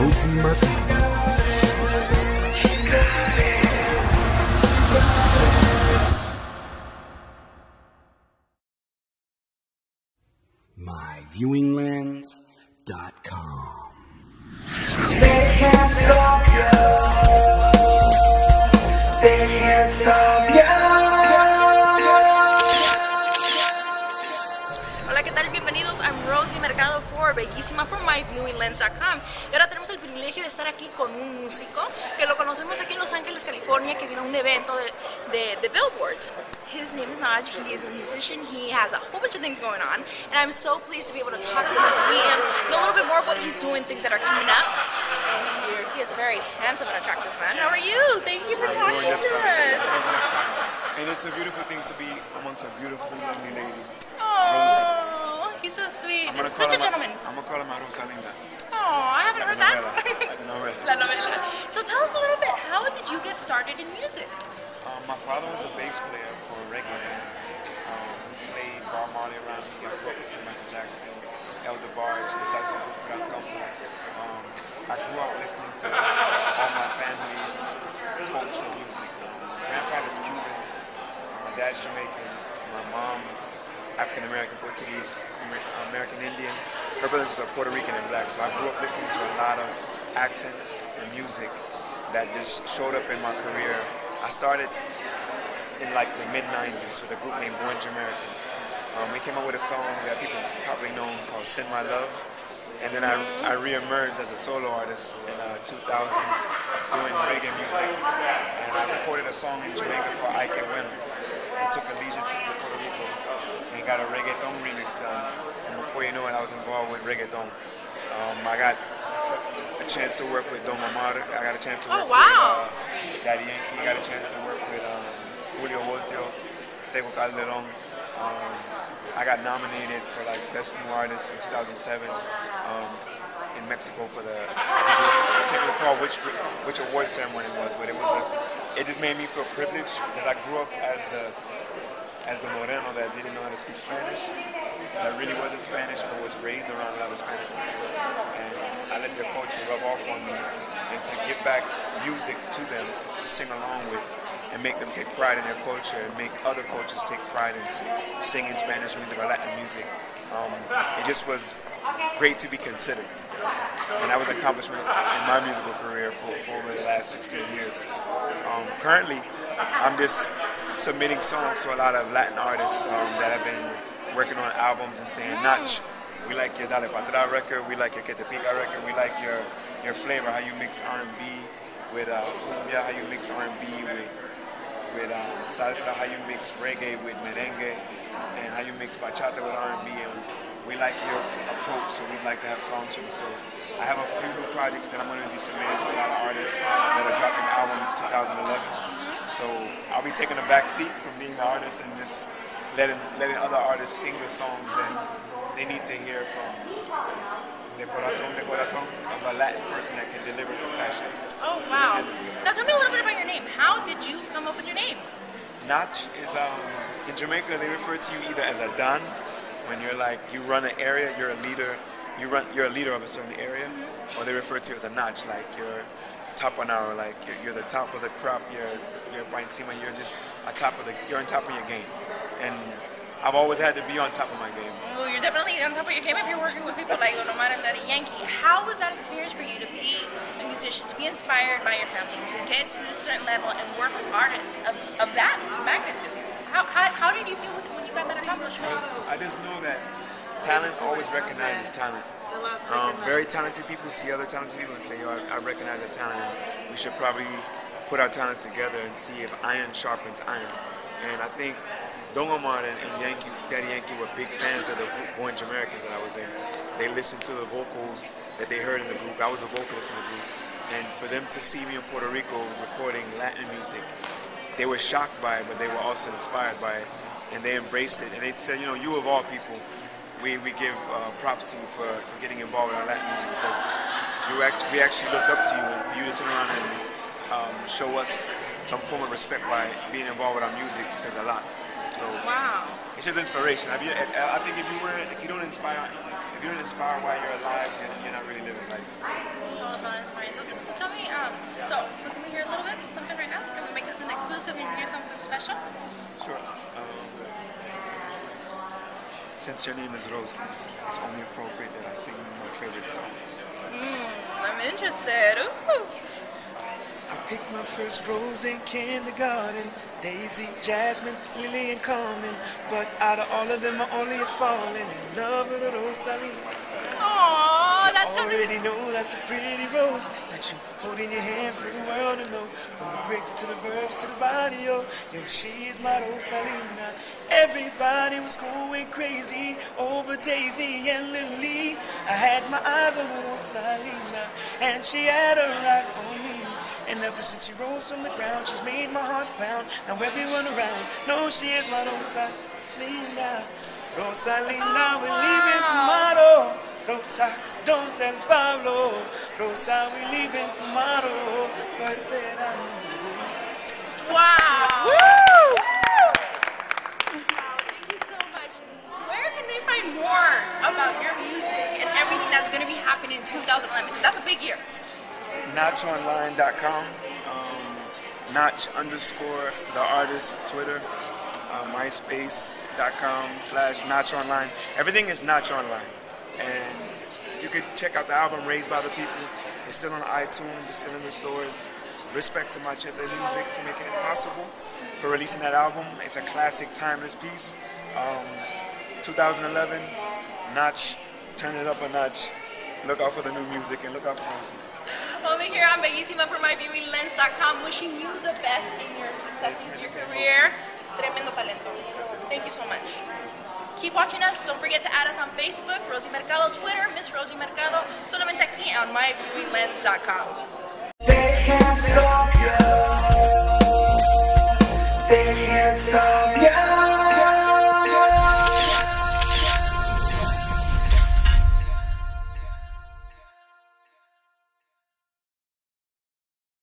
Rosie Mercado. MyViewingLens.com. They can't stop you. They can't stop you. Hola, ¿qué tal? Bienvenidos. I'm Rosie Mercado for Bellisima for MyViewingLens.com. Y ahora tenemos el privilegio de estar aquí con un músico que lo conocemos aquí en Los Ángeles, California, que vino a un evento de Billboards. His name is Naj. He is a musician. He has a whole bunch of things going on, and I'm so pleased to be able to talk to him, to meet him, know a little bit more of what he's doing, things that are coming up. And here he is a very handsome and attractive man. How are you? Thank you for talking to us. And it's a beautiful thing to be amongst a beautiful, lovely lady. Oh, he's so sweet. Such a gentleman. I'm gonna call her my Rosalinda. Oh, I haven't heard that. La novela. So tell us a little bit. How did you get started in music? My father was a bass player for a reggae band. He played Bob Marley around. He got grew up listening to Michael Jackson, El DeBarge, the salsa group Gran Combo. I grew up listening to all my family's cultural music. My grandfather's Cuban, my dad's Jamaican, my mom's African American, Portuguese, American Indian. Her brothers are Puerto Rican and black. So I grew up listening to a lot of accents and music that just showed up in my career. I started in like the mid-90s with a group named Born Americans. We came up with a song that people probably know called Send My Love. And then I re-emerged as a solo artist in 2000 doing reggae music. And I recorded a song in Jamaica called I Can Win. And took a leisure trip to Puerto Rico and got a reggaeton remix done. And before you know it, I was involved with reggaeton. I got a chance to work with Don Omar. I got a chance to work with Daddy Yankee. I got a chance to work with Julio Voltio, Tego Calderon. I got nominated for like Best New Artist in 2007 in Mexico for I can't recall which award ceremony it was, but it just made me feel privileged because I grew up as the Moreno that didn't know how to speak Spanish, that really wasn't Spanish but was raised around a lot of Spanish people. And I let their culture rub off on me, and to give back music to them to sing along with and make them take pride in their culture and make other cultures take pride in singing Spanish music or Latin music. It just was great to be considered. And that was an accomplishment in my musical career for over the last 16 years. Currently, I'm just submitting songs to a lot of Latin artists that have been working on albums and saying, Nach, we like your Dale Patra record, we like your Que Te Pica record, we like your flavor, how you mix R&B with cumbia, how you mix R&B with salsa, how you mix reggae with merengue, and how you mix bachata with R&B, and we like your approach, so we'd like to have songs from you. So I have a few new projects that I'm going to be submitting to a lot of artists that are dropping albums 2011. So I'll be taking a back seat from being the artist and just letting other artists sing the songs that they need to hear from de corazón, of a Latin person that can deliver compassion. Oh, wow. Now tell me a little bit about your name. How did you come up with your name? Nach is, in Jamaica, they refer to you either as a Don, when you're like, you run an area, you're a leader, you're a leader of a certain area, or they refer to you as a Nach, like you're top an hour, like you're the top of the crop, you're by encima, you're on top of your game. And I've always had to be on top of my game. Well, you're definitely on top of your game if you're working with people like Don Omar and Daddy Yankee. How was that experience for you to be a musician, to be inspired by your family, to get to this certain level and work with artists of that magnitude? How did you feel when you got that accomplishment? I just know that talent always recognizes talent. Very talented people see other talented people and say, yo, I recognize their talent, and we should probably put our talents together and see if iron sharpens iron. And I think Don Omar and Daddy Yankee were big fans of the group Born Americans that I was in. They listened to the vocals that they heard in the group. I was the vocalist in the group. And for them to see me in Puerto Rico recording Latin music, they were shocked by it, but they were also inspired by it. And they embraced it. And they said, you know, you of all people, we give props to you for getting involved in our Latin music, because we actually looked up to you, and for you to turn around and show us some form of respect by being involved with our music says a lot. So wow, it's just inspiration. I think if you don't inspire while you're alive, then you're not really living life. It's all about So tell me, so can we hear a little bit something right now? Can we make this an exclusive and hear something special? Sure. Since your name is Rosie, it's only appropriate that I sing my favorite song. I'm interested. Ooh. I picked my first rose in kindergarten. Daisy, Jasmine, Lily, and Carmen. But out of all of them, I only have fallen in love with a Rosalie. Aww, that's I so already know that's a pretty rose that you hold in your hand for the world to know. From the bricks to the verbs to the body, yo, she's my Rosalina. Everybody was going crazy over Daisy and Lily. I had my eyes on Rosalina, and she had her eyes on me. And ever since she rose from the ground, she's made my heart pound. Now everyone around knows she is my Rosalina. Rosalina, we're leaving tomorrow. Rosa, don't tell Pablo. Rosa, we're leaving tomorrow. Wow! Wow, thank you so much. Where can they find more about your music and everything that's going to be happening in 2011? Because that's a big year. NotchOnline.com, Notch _ the artist Twitter, MySpace.com/NotchOnline. Everything is Notch Online, and you can check out the album Raised by the People. It's still on iTunes. It's still in the stores. Respect to Machete Music for making it possible, for releasing that album. It's a classic, timeless piece. 2011, Notch, turn it up a notch. Look out for the new music and look out for Rosie. Only here on Bellisima for myviewinglens.com. Wishing you the best in your success in your career. Tremendo talento. Thank you so much. Keep watching us. Don't forget to add us on Facebook, Rosie Mercado, Twitter, Miss Rosie Mercado. Solamente aquí on myviewinglens.com.